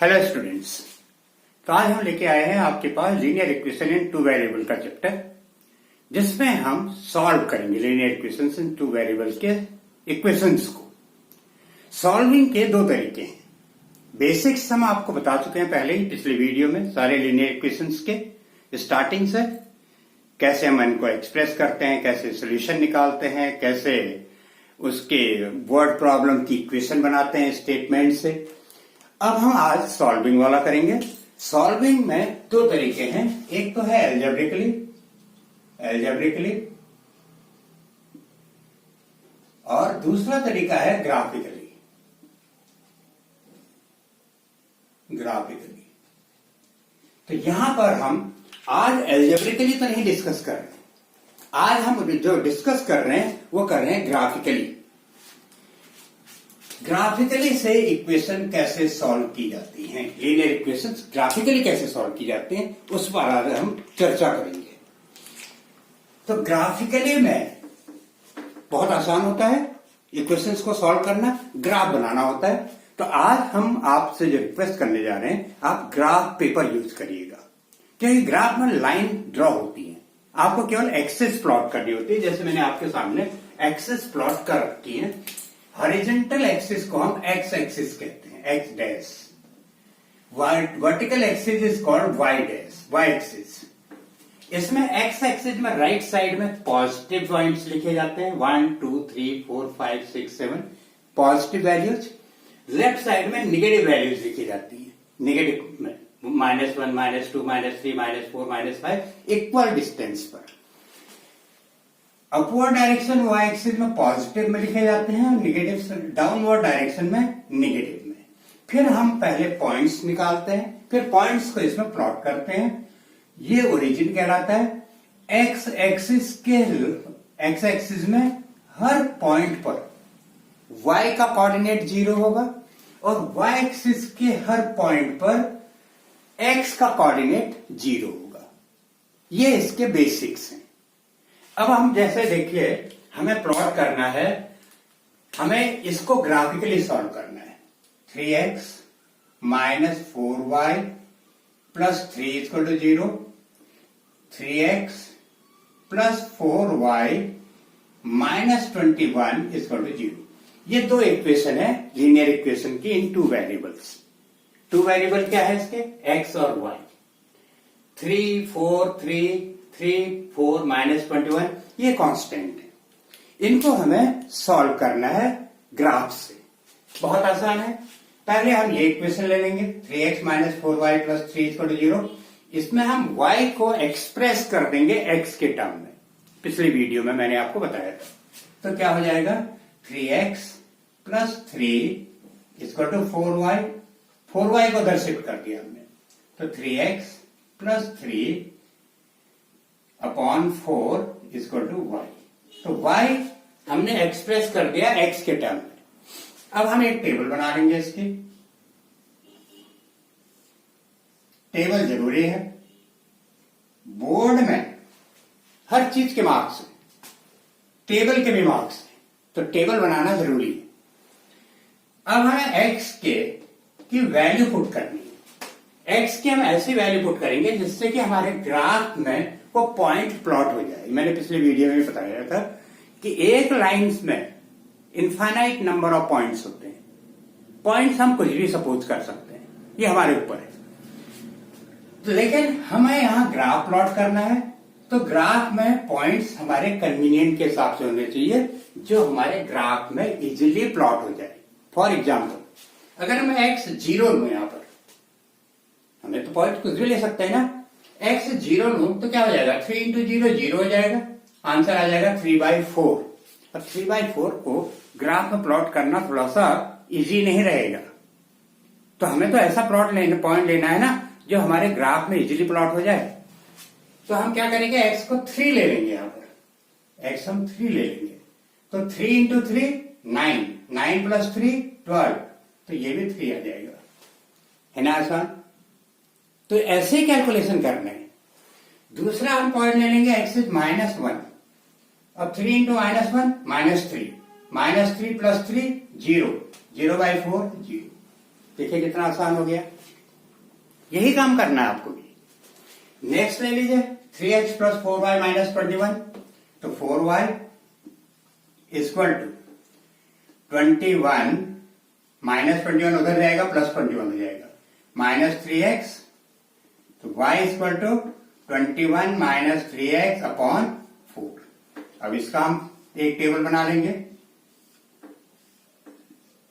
Hello students. तो आज हम लेके आए हैं आपके पास linear equation in two variable का चैप्टर, जिसमें हम सॉल्व करेंगे linear equations in two variable के इक्वेशंस को। सॉल्विंग के दो तरीके हैं। बेसिक्स हम आपको बता चुके हैं पहले ही पिछले वीडियो में, सारे लीनियर इक्वेशंस के स्टार्टिंग से कैसे हम इनको एक्सप्रेस करते हैं, कैसे सोल्यूशन निकालते हैं, कैसे उसके वर्ड प्रॉब्लम की इक्वेशन बनाते हैं स्टेटमेंट से। अब हम आज सॉल्विंग वाला करेंगे। सॉल्विंग में दो तरीके हैं, एक तो है एल्जेब्रिकली और दूसरा तरीका है ग्राफिकली। तो यहां पर हम आज एल्जेब्रिकली तो नहीं डिस्कस कर रहे हैं, आज हम जो डिस्कस कर रहे हैं वो कर रहे हैं ग्राफिकली। ग्राफिकली से इक्वेशन कैसे सॉल्व की जाती हैं, लीनियर इक्वेशंस ग्राफिकली कैसे सॉल्व की जाती हैं, उस पर आज हम चर्चा करेंगे। तो ग्राफिकली में बहुत आसान होता है इक्वेशंस को सॉल्व करना, ग्राफ बनाना होता है। तो आज हम आपसे जो रिक्वेस्ट करने जा रहे हैं, आप ग्राफ पेपर यूज करिएगा, क्योंकि ग्राफ में लाइन ड्रॉ होती है, आपको केवल एक्सेस प्लॉट करनी होती है। जैसे मैंने आपके सामने एक्सेस प्लॉट कर रखी है। हॉरिजॉन्टल एक्सिस को हम एक्स एक्सिस कहते हैं, X dash. Vertical axis is called Y dash, Y axis. इसमें एक्स एक्सिस में राइट साइड में पॉजिटिव पॉइंट्स लिखे जाते हैं, 1 2 3 4 5 6 7 पॉजिटिव वैल्यूज। लेफ्ट साइड में निगेटिव वैल्यूज लिखी जाती है, निगेटिव में -1 -2 -3 -4 -5 इक्वल डिस्टेंस पर। अपवर्ड डायरेक्शन वाई एक्सिस में पॉजिटिव में लिखे जाते हैं, निगेटिव डाउनवर्ड डायरेक्शन में निगेटिव में। फिर हम पहले पॉइंट्स निकालते हैं, फिर पॉइंट्स को इसमें प्लॉट करते हैं। ये ओरिजिन कहलाता है। एक्स एक्सिस में हर पॉइंट पर y का कोऑर्डिनेट 0 होगा और y एक्सिस के हर पॉइंट पर x का कोऑर्डिनेट 0 होगा। ये इसके बेसिक्स हैं। अब हम जैसे देखिए, हमें प्लॉट करना है, हमें इसको ग्राफिकली सॉल्व करना है। 3x - 4y + 3 = 0, 3x + 4y - 21 = 0। ये दो इक्वेशन है लीनियर इक्वेशन की इन टू वेरिएबल्स। टू वेरिएबल क्या है इसके, x और y। 3 4 3 4 -21 ये कांस्टेंट है। इनको हमें सॉल्व करना है ग्राफ से। बहुत आसान है। पहले हम ये इक्वेशन ले लेंगे, 3x - 4y + 3 = 0। इसमें हम y को एक्सप्रेस कर देंगे x के टर्म में। पिछली वीडियो में मैंने आपको बताया था। तो क्या हो जाएगा, 3x + 3 = 4y। 4y को उधर शिफ्ट कर दिया हमने, तो 3x + 3 / 4 = y। तो y हमने एक्सप्रेस कर दिया x के टर्म में। अब हम एक टेबल बना लेंगे इसकी। टेबल जरूरी है, बोर्ड में हर चीज के मार्क्स है, टेबल के भी मार्क्स है, तो टेबल बनाना जरूरी है। अब हमें x की वैल्यू पुट करनी है। x की हम ऐसी वैल्यू पुट करेंगे जिससे कि हमारे ग्राफ में वो पॉइंट प्लॉट हो जाए। मैंने पिछले वीडियो में भी बताया था कि एक लाइंस में इनफाइनाइट नंबर ऑफ पॉइंट्स होते हैं। पॉइंट्स हम कुछ भी सपोज कर सकते हैं, ये हमारे ऊपर है। तो लेकिन हमें यहां ग्राफ प्लॉट करना है, तो ग्राफ में पॉइंट्स हमारे कन्वीनियंट के हिसाब से होने चाहिए, जो हमारे ग्राफ में इजिली प्लॉट हो जाए। फॉर एग्जाम्पल, अगर मैं x 0 लू, यहां पर हमें तो पॉइंट कुछ भी ले सकते हैं ना। x 0 लू तो क्या हो जाएगा, 3 × 0 0 हो जाएगा, आंसर आ जाएगा 3/4। अब 3/4 को ग्राफ में प्लॉट करना थोड़ा सा इजी नहीं रहेगा, तो हमें तो ऐसा पॉइंट लेना है ना जो हमारे ग्राफ में इजीली प्लॉट हो जाए। तो हम क्या करेंगे, x को 3 ले लेंगे। यहां पर x हम 3 ले लेंगे, तो 3 × 3 9, 9 + 3 12, तो ये भी 3 आ जाएगा, है ना आसान। तो ऐसे कैलकुलेशन करना है। दूसरा हम पॉइंट ले लेंगे, एक्सिस -1। अब 3 × -1 -3, -3 + 3 0, 0/4 0। देखिए कितना आसान हो गया। यही काम करना है आपको भी। नेक्स्ट ले लीजिए 3x प्लस 4y माइनस 21, तो 4y इक्वल टू 21 माइनस 21 उधर जाएगा, प्लस 21 हो जाएगा, माइनस 3x, तो y equal to 21 minus 3x upon 4। अब इसका हम एक टेबल बना लेंगे,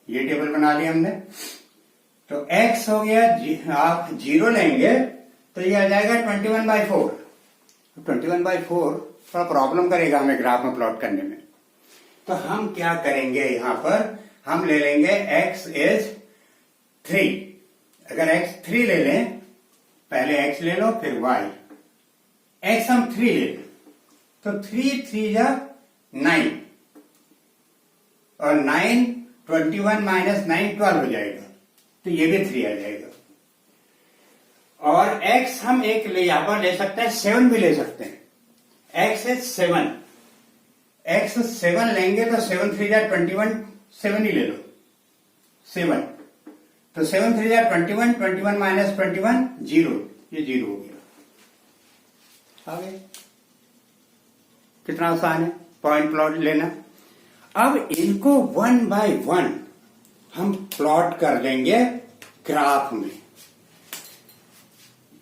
ये टेबल बना लिया हमने। तो x हो गया, आप 0 लेंगे तो ये आ जाएगा 21/4। 21/4 थोड़ा प्रॉब्लम करेगा हमें ग्राफ में प्लॉट करने में, तो हम क्या करेंगे, यहां पर हम ले लेंगे x इज 3। अगर x 3 ले लें, पहले x ले लो फिर y, x हम 3 ले लें तो 3 3 जा 9, और 9 21 माइनस 9 12 हो जाएगा, तो ये भी 3 आ जाएगा। और x हम एक यहां पर ले सकते हैं, 7 भी ले सकते हैं। x है 7, x 7 लेंगे तो 7 3 जा 21, 7 ही ले लो 7, तो 7 3 जा 21, 21 माइनस 21 0, ये 0 हो गया। आगे कितना आसान है पॉइंट प्लॉट लेना। अब इनको 1 बाय 1 हम प्लॉट कर देंगे ग्राफ में।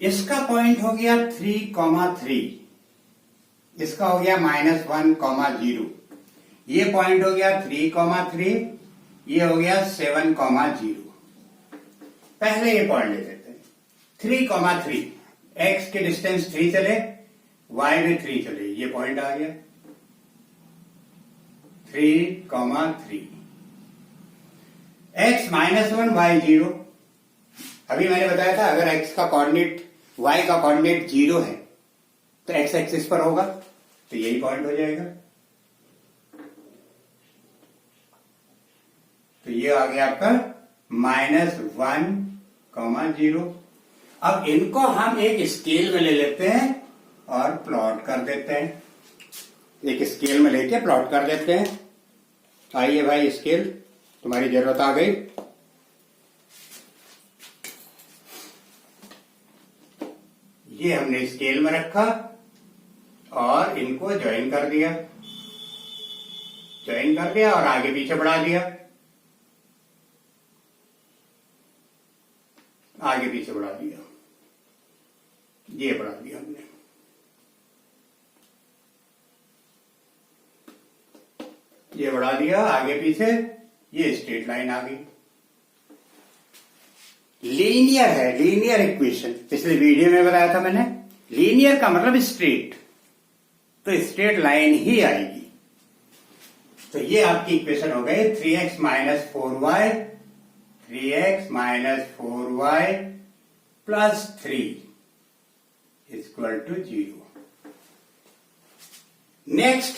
इसका पॉइंट हो गया 3,3, इसका हो गया -1,0, ये पॉइंट हो गया 3,3, ये हो गया 7,0। पहले ये पॉइंट ले लेते हैं 3,3, x के डिस्टेंस 3 चले, y में 3 चले, ये पॉइंट आ गया 3,3, x -1 y 0। अभी मैंने बताया था अगर x का कोऑर्डिनेट y का कोऑर्डिनेट 0 है तो x एक्सिस पर होगा, तो यही पॉइंट हो जाएगा। तो ये आ गया आपका -1,0। अब इनको हम एक स्केल में ले लेते हैं और प्लॉट कर देते हैं, एक स्केल में लेके प्लॉट कर देते हैं। आइए भाई, स्केल तुम्हारी जरूरत आ गई। ये हमने स्केल में रखा और इनको ज्वाइन कर दिया, और आगे पीछे बढ़ा दिया, आगे पीछे बढ़ा दिया, ये बढ़ा दिया हमने। ये बढ़ा दिया आगे पीछे, ये स्ट्रेट लाइन आ गई। लीनियर है, लीनियर इक्वेशन पिछले वीडियो में बताया था मैंने। लीनियर का मतलब स्ट्रेट, तो स्ट्रेट लाइन ही आएगी। तो ये आपकी इक्वेशन हो गई 3x minus 4y, 3x minus 4y plus 3 equal to 0। Next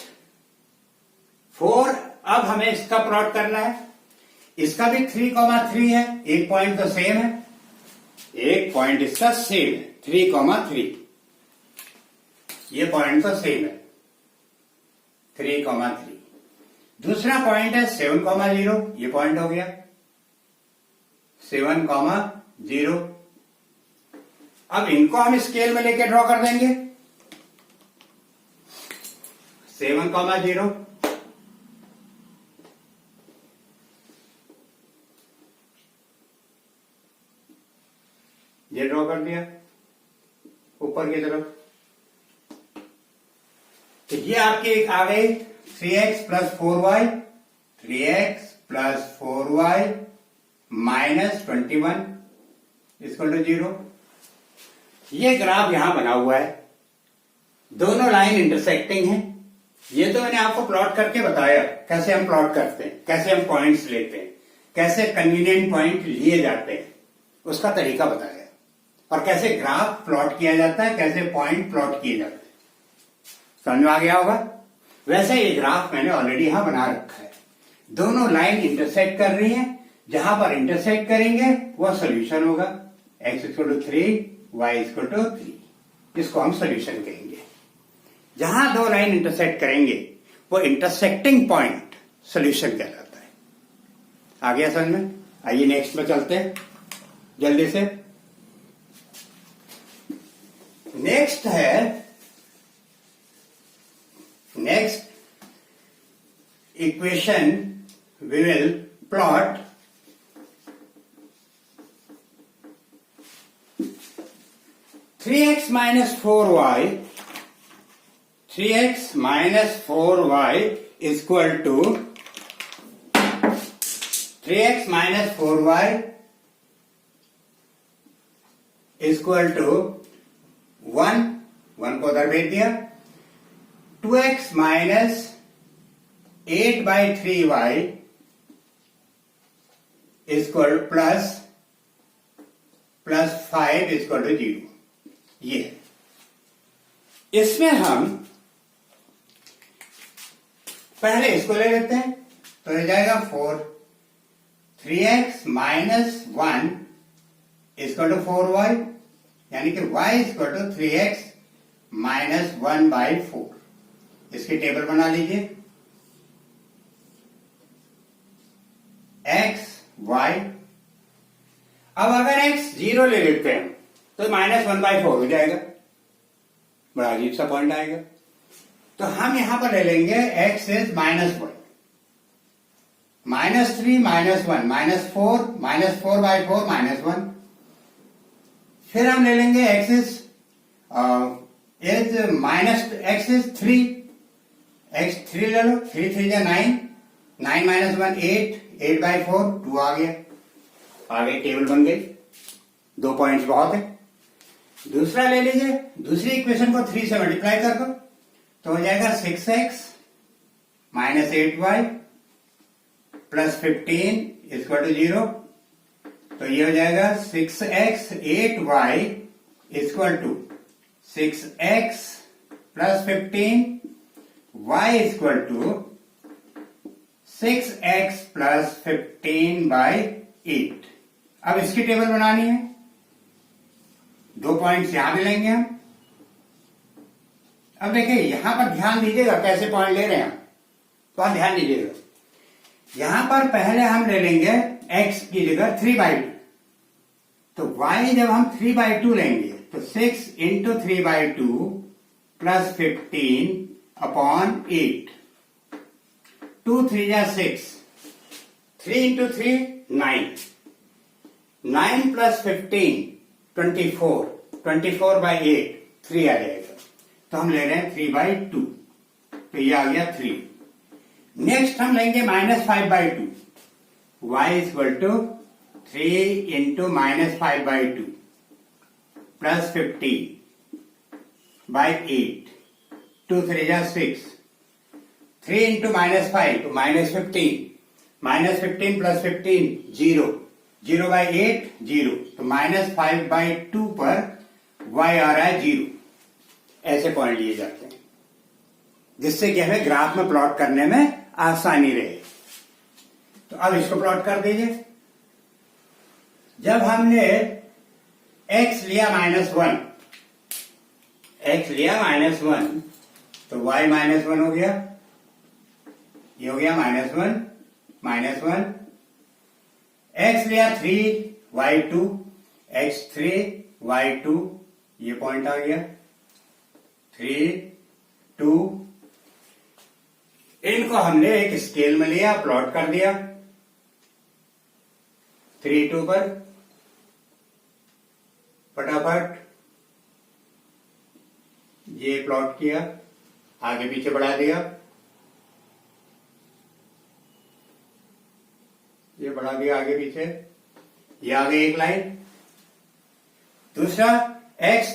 4, अब हमें इसका प्लॉट करना है। इसका भी 3,3 है, एक पॉइंट तो सेम है, एक पॉइंट इसका सेम है 3,3, ये पॉइंट तो सेम है 3,3। दूसरा पॉइंट है 7,0, ये पॉइंट हो गया 7,0। अब इनको हम स्केल में लेके ड्रॉ कर देंगे 7,0, ये ड्रॉ कर दिया ऊपर की तरफ। तो ये आपकी एक आ गई 3x plus 4y, 3x plus 4y minus 21 equal to 0। ये ग्राफ यहां बना हुआ है, दोनों लाइन इंटरसेक्टिंग है। ये तो मैंने आपको प्लॉट करके बताया कैसे हम प्लॉट करते हैं, कैसे हम पॉइंट्स लेते हैं, कैसे कन्वीनियंट पॉइंट लिए जाते हैं, उसका तरीका बताया, और कैसे ग्राफ प्लॉट किया जाता है, कैसे पॉइंट प्लॉट किए जाते हैं। समझ में आ गया होगा। वैसे ये ग्राफ मैंने ऑलरेडी यहां बना रखा है, दोनों लाइन इंटरसेक्ट कर रही है, जहां पर इंटरसेक्ट करेंगे वो सोल्यूशन होगा। x equal to 3, y equal to 3, इसको हम सोल्यूशन कहेंगे। जहां दो लाइन इंटरसेक्ट करेंगे वो इंटरसेक्टिंग पॉइंट सोल्यूशन कहलाता है। आ गया समझ में। आइए नेक्स्ट में चलते हैं जल्दी से। Next equation we will plot 3x minus 4y is equal to 3x minus 4y is equal to 1 को उधर भेज दिया, 2x minus 8 by 3y is equal plus 5 is equal to 0. ये इसमें हम पहले इसको ले लेते हैं, तो हो जाएगा 3x minus 1 is equal to 4y, यानी कि y is equal to 3x minus 1 by 4. इसकी टेबल बना लीजिए, x y. अब अगर x 0 ले लेते हैं तो -1/4 हो जाएगा, बड़ा अजीब सा पॉइंट आएगा। तो हम यहां पर ले लेंगे x इज -1, -3 -1 -4 -4/4 -1। फिर हम ले लेंगे x इज 3, x 3 ले लो, 3 3 जा 9, 9 -1 8, 8/4 2 आ गया, आगे टेबल बन गई। 2 पॉइंट्स बहुत है। दूसरा ले लीजिए, दूसरी इक्वेशन को 3 से मल्टीप्लाई कर दो तो हो जाएगा 6x minus 8y plus 15 is equal to 0। तो ये हो जाएगा 6x 8y is equal to 6x plus 15 y is equal to 6x plus 15 by 8। अब इसकी टेबल बनानी है, 2 पॉइंट्स यहां भी लेंगे हम। अब देखिए यहां पर ध्यान दीजिएगा कैसे पॉइंट ले रहे हैं, तो आप ध्यान दीजिएगा। यहां पर पहले हम ले लेंगे x की जगह 3/2, तो y जब हम 3/2 लेंगे तो 6 इंटू 3/2 प्लस 15 अपॉन 8, 2 3 जा 6, 3 इंटू 3 9, 9 प्लस 15 24 by 8 3 आ जाएगा, तो हम ले रहे हैं 3/2, तो ये आ गया 3। नेक्स्ट हम लेंगे -5/2, y is equal to 3 into -5/2 plus 15 by 8, 2 3 जा 6, 3 इंटू -5 तो -15 प्लस 15 0, 0 by 8 0, तो -5/2 पर y आ रहा है 0। ऐसे पॉइंट लिए जाते हैं जिससे कि हमें ग्राफ में प्लॉट करने में आसानी रहे। तो अब इसको प्लॉट कर दीजिए। जब हमने x लिया -1, तो y -1 हो गया, ये हो गया -1, x लिया 3y2, x 3y2, ये पॉइंट आ गया 3 2। इनको हमने एक स्केल में लिया, प्लॉट कर दिया 3 2 पर, फटाफट ये प्लॉट किया, आगे पीछे बढ़ा दिया, ये बढ़ा दिया आगे पीछे, ये आगे एक लाइन। दूसरा x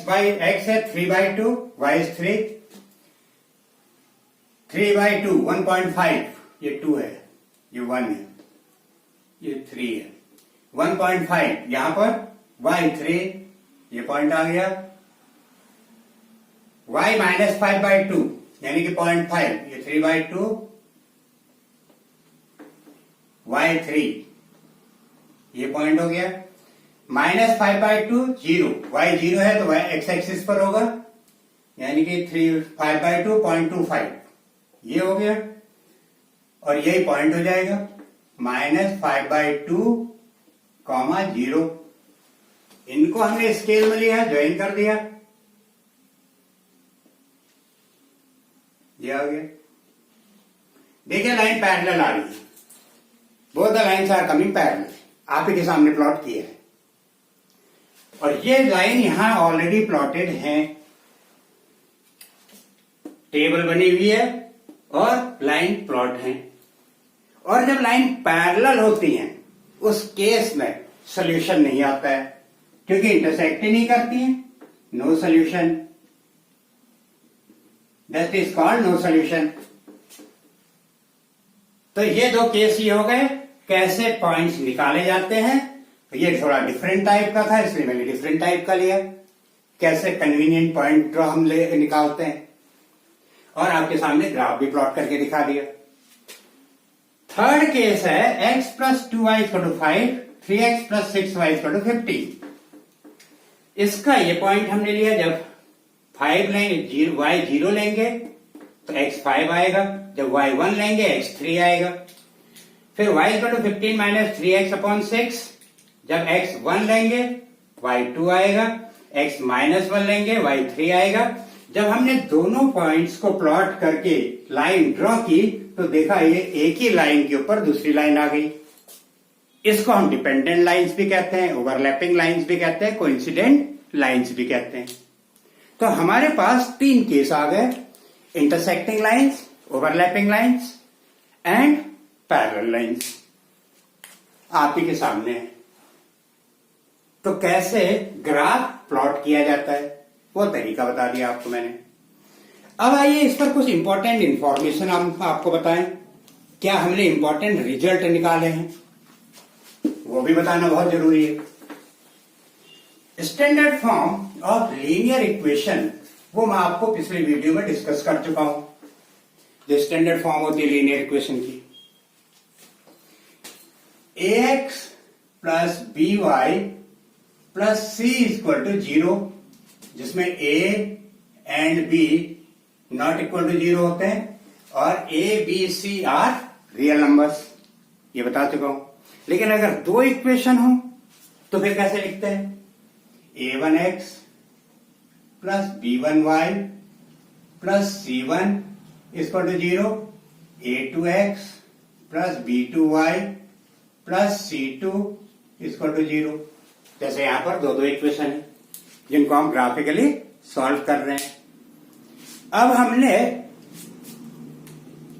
है 3/2, y is 3, 3/2 1.5, ये 2 है, ये 1 है, ये 3 है, 1.5 यहां पर y 3, ये पॉइंट आ गया, y -5/2 यानी कि 0.5, ये 3/2, y 3, ये पॉइंट हो गया, -5/2 0, y 0 है तो y x एक्सिस पर होगा, यानी कि 5/2 0.25, ये हो गया, और यही पॉइंट हो जाएगा -5/2, 0। इनको हमने स्केल में लिया, ज्वाइन कर दिया, आ गया। देखिए लाइन पैरेलल आ रही है, both the lines are coming parallel, आप ही के सामने प्लॉट किया है। और ये लाइन यहां ऑलरेडी प्लॉटेड है, टेबल बनी हुई है और लाइन प्लॉट है। और जब लाइन पैरेलल होती है उस केस में सॉल्यूशन नहीं आता है, क्योंकि इंटरसेक्ट ही नहीं करती है, no solution, that is called no solution. तो ये दो केस ही हो गए, कैसे पॉइंट्स निकाले जाते हैं। तो ये थोड़ा डिफरेंट टाइप का था, इसलिए मैंने डिफरेंट टाइप का लिया, कैसे कन्वीनियंट पॉइंट हम निकालते हैं, और आपके सामने ग्राफ भी प्लॉट करके दिखा दिया। थर्ड केस है x plus 2y equal to 5, 3x plus 6y equal to 50। इसका ये पॉइंट हमने लिया, जब 5 लेंगे y 0 लेंगे तो x 5 आएगा, जब y 1 लेंगे x 3 आएगा। फिर y equal to 15 minus 3x upon 6, जब x 1 लेंगे y 2 आएगा, x माइनस 1 लेंगे y 3 आएगा। जब हमने दोनों पॉइंट्स को प्लॉट करके लाइन ड्रॉ की तो देखा ये एक ही लाइन के ऊपर दूसरी लाइन आ गई। इसको हम डिपेंडेंट लाइंस भी कहते हैं, ओवरलैपिंग लाइंस भी कहते हैं, कोइंसिडेंट लाइंस भी कहते हैं। तो हमारे पास तीन केस आ गए, intersecting lines, overlapping lines and parallel lines, आप ही के सामने है। तो कैसे ग्राफ प्लॉट किया जाता है वो तरीका बता दिया आपको मैंने। अब आइए इस पर कुछ इंपॉर्टेंट इंफॉर्मेशन हम आपको बताएं, क्या हमने इंपॉर्टेंट रिजल्ट निकाले हैं वो भी बताना बहुत जरूरी है। Standard form of linear equation वो मैं आपको पिछले वीडियो में डिस्कस कर चुका हूं। जो स्टैंडर्ड फॉर्म होती है लीनियर इक्वेशन की, ax plus b y plus c equal to 0, जिसमें a and b not equal to 0 होते हैं और a b c are real numbers, ये बता चुका हूं। लेकिन अगर दो इक्वेशन हो तो फिर कैसे लिखते हैं, a1x plus b1y plus c1 equal to 0, a2x plus b2y plus c2 equal to 0। जैसे यहां पर दो इक्वेशन है जिनको हम ग्राफिकली सॉल्व कर रहे हैं। अब हमने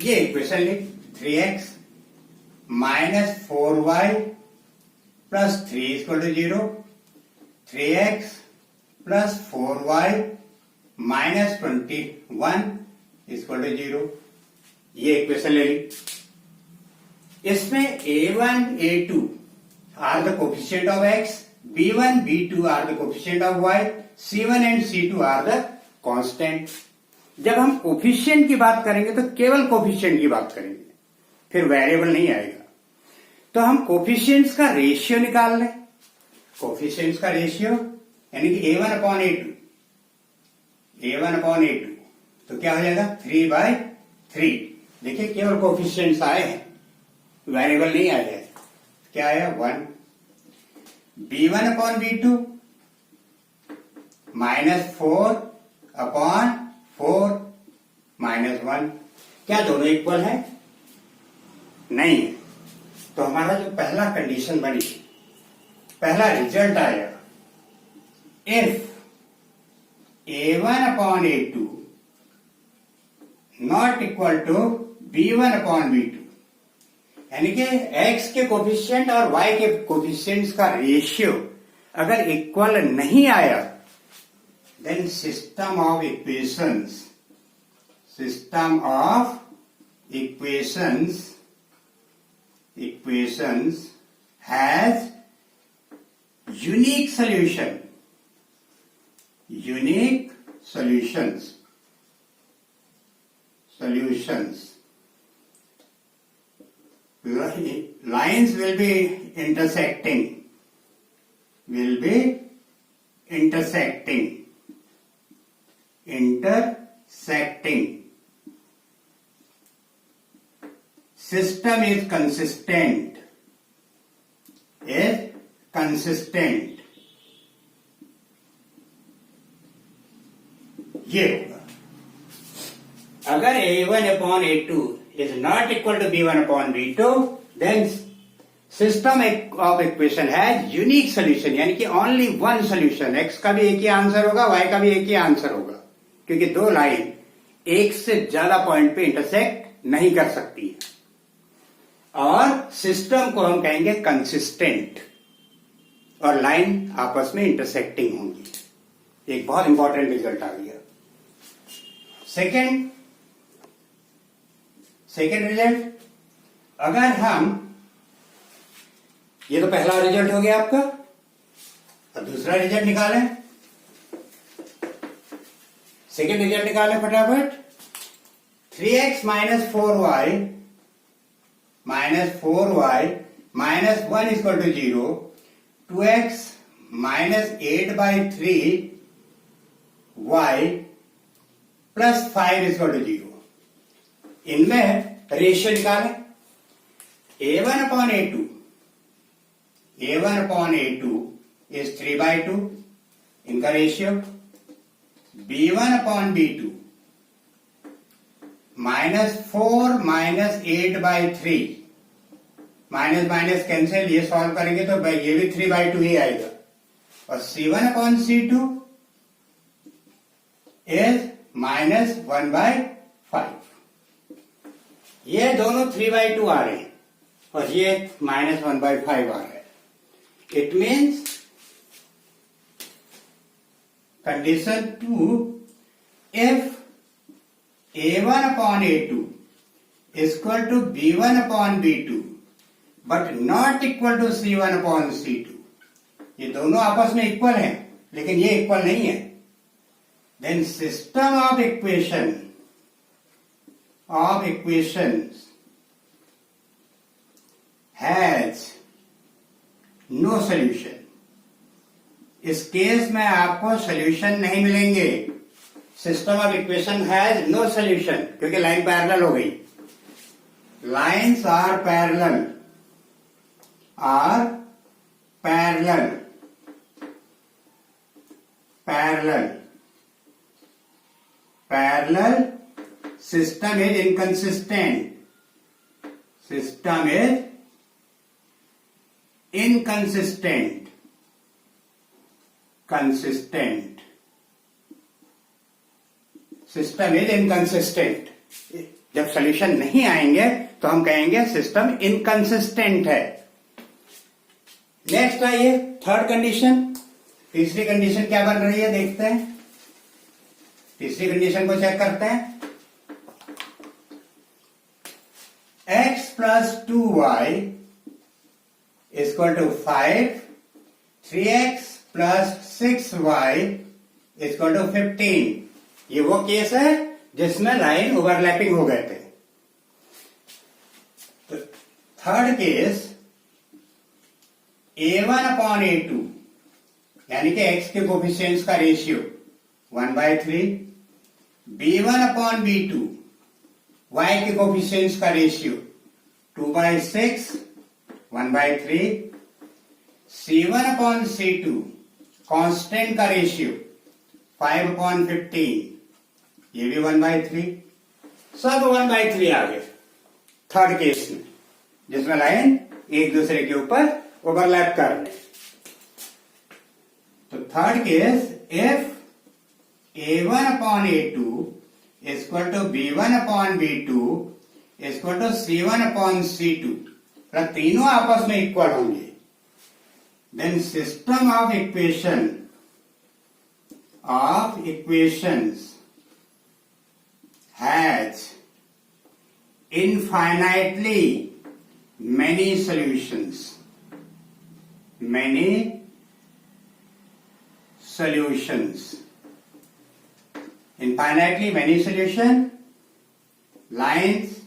ये इक्वेशन ली, 3x minus 4y plus 3 equal to 0, 3x plus 4y minus 21 equal to 0, ये इक्वेशन ले ली। इसमें a1 a2 are the coefficient of x, b1 b2 are the coefficient of y, c1 and c2 are the constant. जब हम coefficient की बात करेंगे तो केवल कोफिशिएंट की बात करेंगे, फिर वेरिएबल नहीं आएगा। तो हम कोफिशिएंट्स का रेशियो निकाल लें। कोफिशिएंट्स का रेशियो यानी कि a1 upon a2, a1 upon a2, तो क्या हो जाएगा 3/3। देखिए केवल कोफिशिएंट्स आए हैं, वेरिएबल नहीं आया है। क्या आया 1, b1 upon b2 minus 4 upon 4 minus 1। क्या दोनों इक्वल है? नहीं है। तो हमारा जो पहला कंडीशन बनी, पहला रिजल्ट आया, if a1 upon a2 not equal to b1 upon b2, यानी कि x के कोफिशिएंट और y के कोफिशिएंट्स का रेशियो अगर इक्वल नहीं आया, then system of equations has unique solutions. Lines will be intersecting. System is consistent. ये होगा। अगर A1/A2 is not equal to B1/B2, then system of equation has unique solution, यानी कि only one solution. x का भी एक ही answer होगा, y का भी एक ही आंसर होगा, क्योंकि दो लाइन एक से ज्यादा पॉइंट पे इंटरसेक्ट नहीं कर सकती है. और सिस्टम को हम कहेंगे कंसिस्टेंट, और लाइन आपस में इंटरसेक्टिंग होंगी. एक बहुत इंपॉर्टेंट रिजल्ट आ गया. सेकेंड रिजल्ट, अगर हम, ये तो पहला रिजल्ट हो गया आपका, अब दूसरा रिजल्ट निकालें. सेकेंड रिजल्ट निकालें फटाफट. 3x minus 4y minus 1 is equal to 0. 2x minus 8/3 y plus 5 is equal to 0. इनमें रेशियो निकालें. A1/A2 is 3/2, इनका ratio. B1/B2 -4 - 8/3, minus minus cancel, ये सॉल्व करेंगे तो ये भी 3/2 ही आएगा. और C1/C2 is -1/5. ये दोनों 3/2 आ रहे हैं और ये -1/5 आ रहा है. It means condition 2, if A1/A2 is equal to B1/B2 but not equal to C1/C2, ये दोनों आपस में इक्वल हैं लेकिन ये इक्वल नहीं है, then system of equations has no solution. इस केस में आपको सोल्यूशन नहीं मिलेंगे. System of equation has no solution, क्योंकि लाइन पैरेलल हो गई. Lines are parallel system is inconsistent. System is inconsistent. Consistent. System is inconsistent. जब सॉल्यूशन नहीं आएंगे तो हम कहेंगे सिस्टम इनकंसिस्टेंट है. नेक्स्ट आइए थर्ड कंडीशन. तीसरी कंडीशन क्या बन रही है देखते हैं. तीसरी कंडीशन को चेक करते हैं. x plus 2y is equal to 5. 3x plus 6y is equal to 15. ये वो केस है जिसमें लाइन ओवरलैपिंग हो गए थे. तो थर्ड केस, A1/A2 यानी कि x के कोफिशिएंट्स का रेशियो 1/3, B1/B2 y के कोफिशिएंट्स का रेशियो 2/6, 1/3, C1/C2 कांस्टेंट का रेशियो 5/15, ये भी 1/3. सब 1/3 आ गए थर्ड केस में, जिसमें लाइन एक दूसरे के ऊपर ओवरलैप कर रहे. तो third case, if A1/A2 is equal to B1/B2 is equal to C1/C2, मतलब तीनों आपस में इक्वल होंगे, then system of equations has infinitely many solutions. Infinitely many solutions. Lines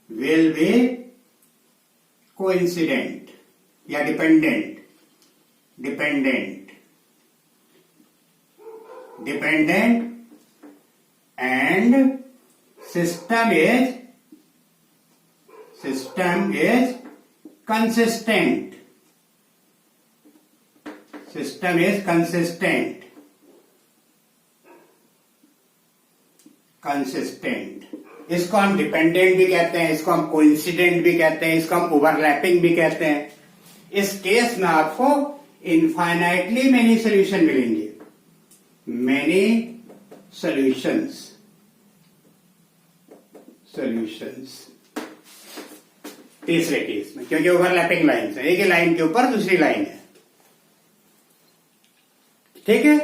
will be coincident या dependent and system is consistent. Consistent, इसको हम dependent भी कहते हैं, इसको हम कोइंसिडेंट भी कहते हैं, इसको हम ओवरलैपिंग भी कहते हैं। इस केस में आपको इनफाइनाइटली मेनी सोल्यूशन मिलेंगे, मेनी सॉल्यूशंस तीसरे केस में, क्योंकि ओवरलैपिंग लाइन है, एक ही लाइन के ऊपर दूसरी लाइन है। ठीक है,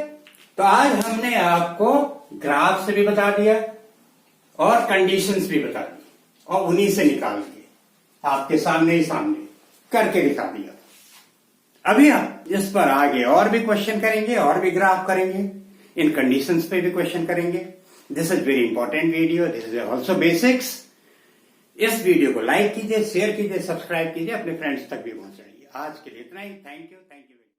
तो आज हमने आपको ग्राफ से भी बता दिया और कंडीशंस भी बता दी और उन्हीं से निकाल दिए, आपके सामने ही सामने करके दिखा दिया। अभी हम इस पर आगे और भी क्वेश्चन करेंगे और भी ग्राफ करेंगे, इन कंडीशंस पे भी क्वेश्चन करेंगे। This is very important video, this is also basics. इस वीडियो को लाइक कीजिए, शेयर कीजिए, सब्सक्राइब कीजिए, अपने फ्रेंड्स तक भी पहुंचाइए। आज के लिए इतना ही, थैंक यू।